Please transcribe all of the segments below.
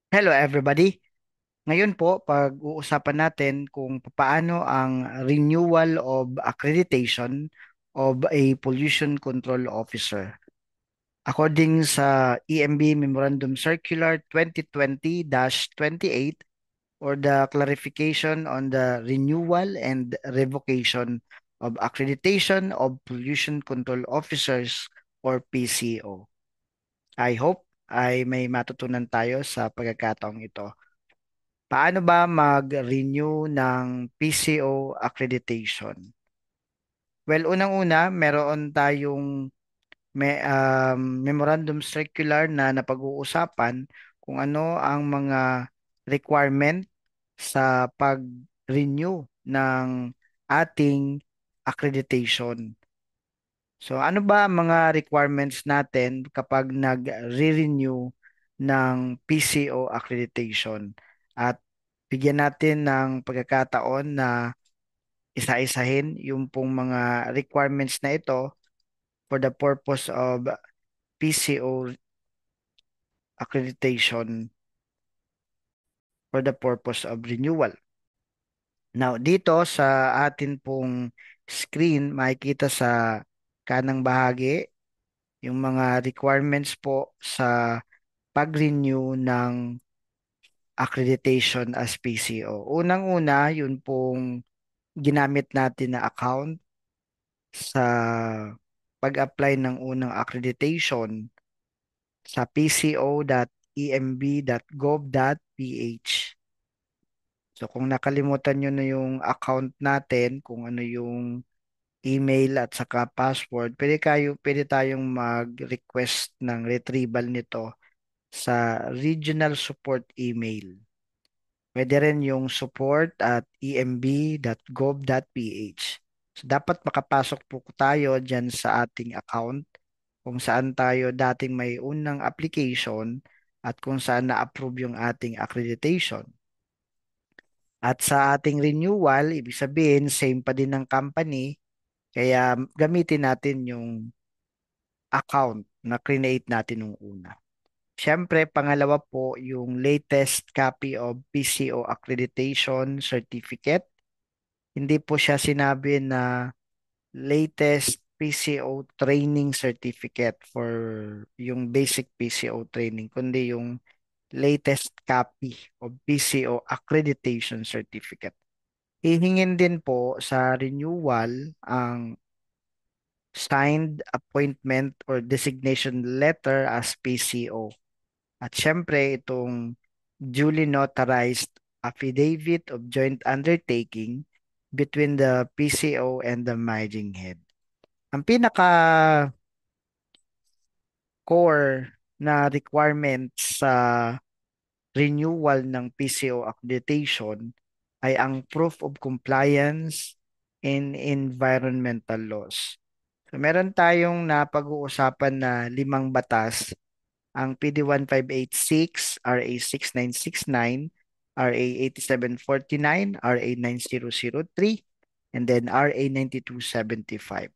Hello everybody. Ngayon po, pag-uusapan natin kung paano ang renewal of accreditation of a pollution control officer. According sa EMB Memorandum Circular 2020-28 or the clarification on the renewal and revocation of accreditation of pollution control officers or PCO. I hope ay may matutunan tayo sa pagkakataong ito. Paano ba mag-renew ng PCO accreditation? Well, unang-una, meron tayong memorandum circular na napag-uusapan kung ano ang mga requirement sa pag-renew ng ating accreditation. So, ano ba ang mga requirements natin kapag nag-renew ng PCO accreditation? At bigyan natin ng pagkakataon na isa-isahin yung pong mga requirements na ito for the purpose of PCO accreditation for the purpose of renewal. Now, dito sa atin pong screen, makikita sa kanang bahagi yung mga requirements po sa pag-renew ng accreditation as PCO. Unang-una, yun pong ginamit natin na account sa pag-apply ng unang accreditation sa pco.emb.gov.ph. So kung nakalimutan nyo na yung account natin, kung ano yung email at saka password, pwede tayong mag-request ng retrieval nito sa regional support email. Pwede rin yung support at emb.gov.ph. So, dapat makapasok po tayo dyan sa ating account kung saan tayo dating may unang application at kung saan na-approve yung ating accreditation. At sa ating renewal, ibig sabihin, same pa din ng company, kaya gamitin natin yung account na create natin nung una. Siyempre, pangalawa po, yung latest copy of PCO accreditation certificate. Hindi po siya sinabi na latest PCO training certificate for yung basic PCO training, kundi yung latest copy of PCO accreditation certificate. Hihingin din po sa renewal ang signed appointment or designation letter as PCO. At syempre, itong duly notarized affidavit of joint undertaking between the PCO and the managing head. Ang pinaka-core na requirements sa renewal ng PCO accreditation ay ang proof of compliance in environmental laws. So, meron tayong napag-uusapan na limang batas, ang PD 1586, RA 6969, RA 8749, RA 9003, and then RA 9275.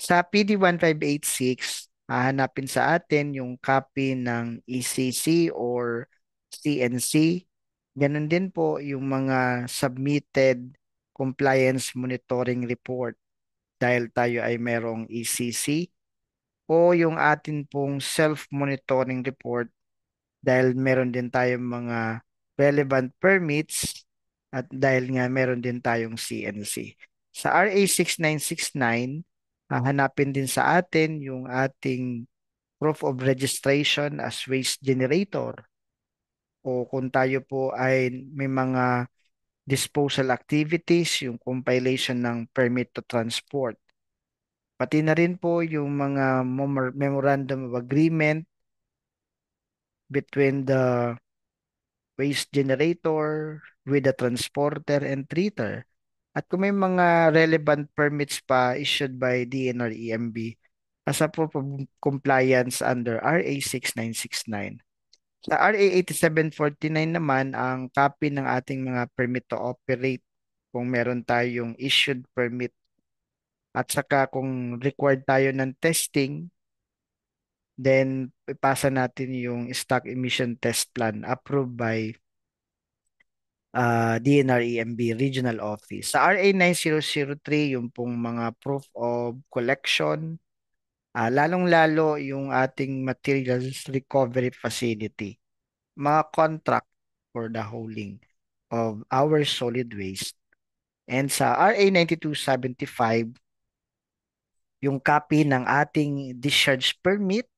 Sa PD 1586, hahanapin sa atin yung copy ng ECC or CNC. Ganun din po yung mga submitted compliance monitoring report dahil tayo ay merong ECC o yung atin pong self-monitoring report dahil meron din tayong mga relevant permits at dahil nga meron din tayong CNC. Sa RA 6969, hahanapin din sa atin yung ating proof of registration as waste generator o kung tayo po ay may mga disposal activities, yung compilation ng permit to transport. Pati na rin po yung mga memorandum of agreement between the waste generator with the transporter and treater. At kung may mga relevant permits pa issued by DNR-EMB as a proof of compliance under RA 6969. Sa RA 8749 naman, ang copy ng ating mga permit to operate kung meron tayong issued permit at saka kung required tayo ng testing Then, ipasa natin yung stock emission test plan approved by DNR-EMB Regional Office. Sa RA 9003, yung pong mga proof of collection, lalong-lalo yung ating materials recovery facility, mga contract for the hauling of our solid waste. And sa RA 9275, yung copy ng ating discharge permit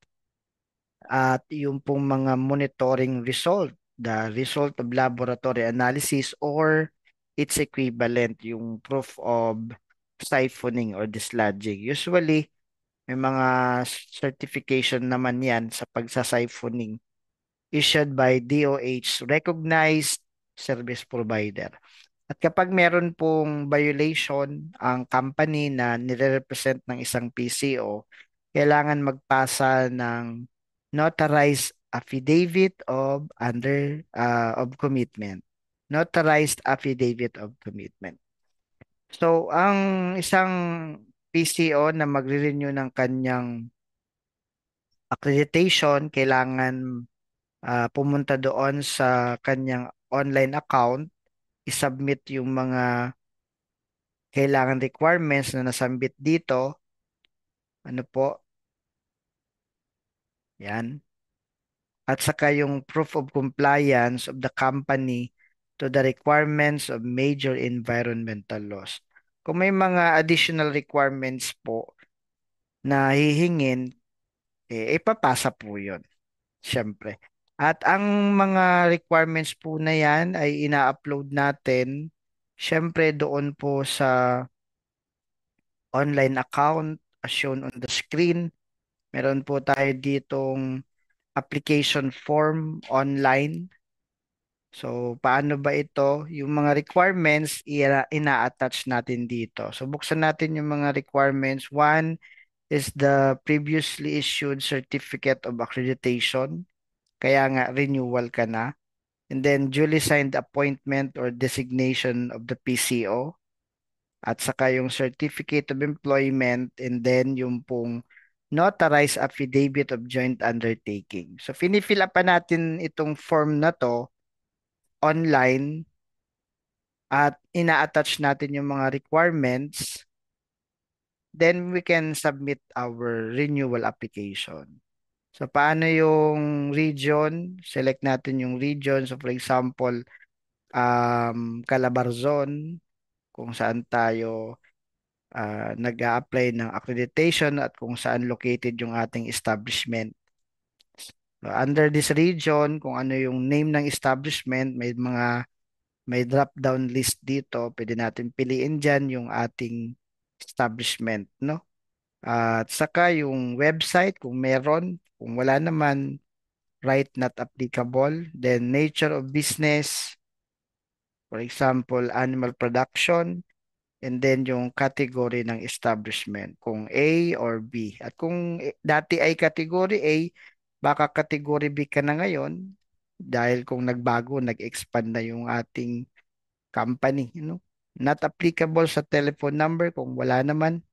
at yung pong mga monitoring result, the result of laboratory analysis or its equivalent, yung proof of siphoning or dislodging. Usually, may mga certification naman yan sa pagsasiphoning issued by DOH recognized service provider. At kapag meron pong violation ang company na nire-represent ng isang PCO, kailangan magpasa ng notarized affidavit of commitment. Notarized affidavit of commitment. So, ang isang PCO na magre-renew ng kanyang accreditation, kailangan pumunta doon sa kanyang online account, isubmit yung mga kailangan requirements na nasambit dito. Ano po? Yan. At saka yung proof of compliance of the company to the requirements of major environmental laws. Kung may mga additional requirements po na hihingin, ipapasa po yun, syempre. At ang mga requirements po na yan ay ina-upload natin, syempre doon po sa online account as shown on the screen. Meron po tayo ditong application form online. So, paano ba ito? Yung mga requirements, ina-attach natin dito. So, buksan natin yung mga requirements. One is the previously issued certificate of accreditation. Kaya nga, renewal ka na. And then, duly signed appointment or designation of the PCO. At saka yung certificate of employment. And then, yung pong notarized affidavit of joint undertaking. So, finifill up pa natin itong form na to online at ina-attach natin yung mga requirements, then we can submit our renewal application. So, paano yung region? Select natin yung region. So, for example, Calabarzon, kung saan tayo nag-a-apply ng accreditation at kung saan located yung ating establishment. So, under this region, kung ano yung name ng establishment, may drop-down list dito. Pwede natin piliin dyan yung ating establishment, no? At saka yung website, kung meron. Kung wala naman, right, not applicable. Then nature of business, for example, animal production. And then yung category ng establishment, kung A or B. At kung dati ay category A, baka category B ka na ngayon dahil kung nagbago, nag-expand na yung ating company, Not applicable sa telephone number kung wala naman.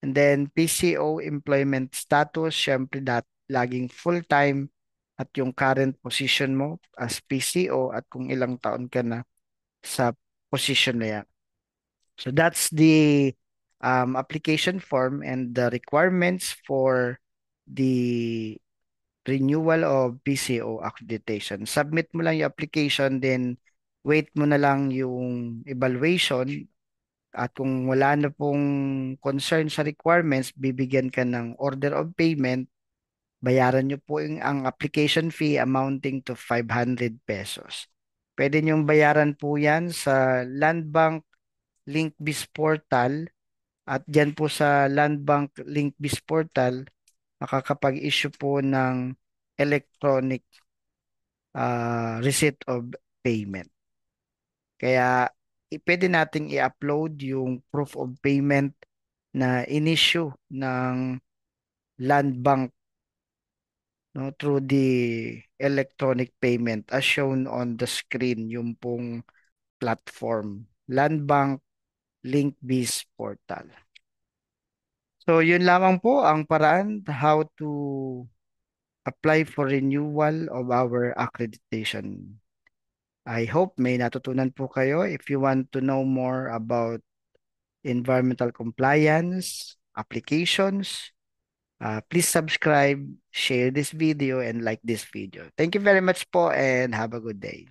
And then PCO employment status, syempre laging full-time at yung current position mo as PCO at kung ilang taon ka na sa position na yan. So that's the application form and the requirements for the renewal of PCO accreditation. Submit mo lang yung application, then wait mo na lang yung evaluation at kung wala na pong concern sa requirements, bibigyan ka ng order of payment. Bayaran nyo po ang application fee amounting to 500 pesos. Pwede nyong bayaran po yan sa Land Bank LinkBiz Portal at dyan po sa Land Bank LinkBiz Portal, makakapag-issue po ng electronic receipt of payment. Kaya pwede nating i-upload yung proof of payment na in-issue ng Land Bank, no, through the electronic payment as shown on the screen, yung pong platform, Land Bank LinkBiz Portal. So, yun lamang po ang paraan how to apply for renewal of our accreditation. I hope may natutunan po kayo. If you want to know more about environmental compliance, applications, please subscribe, share this video, and like this video. Thank you very much po and have a good day.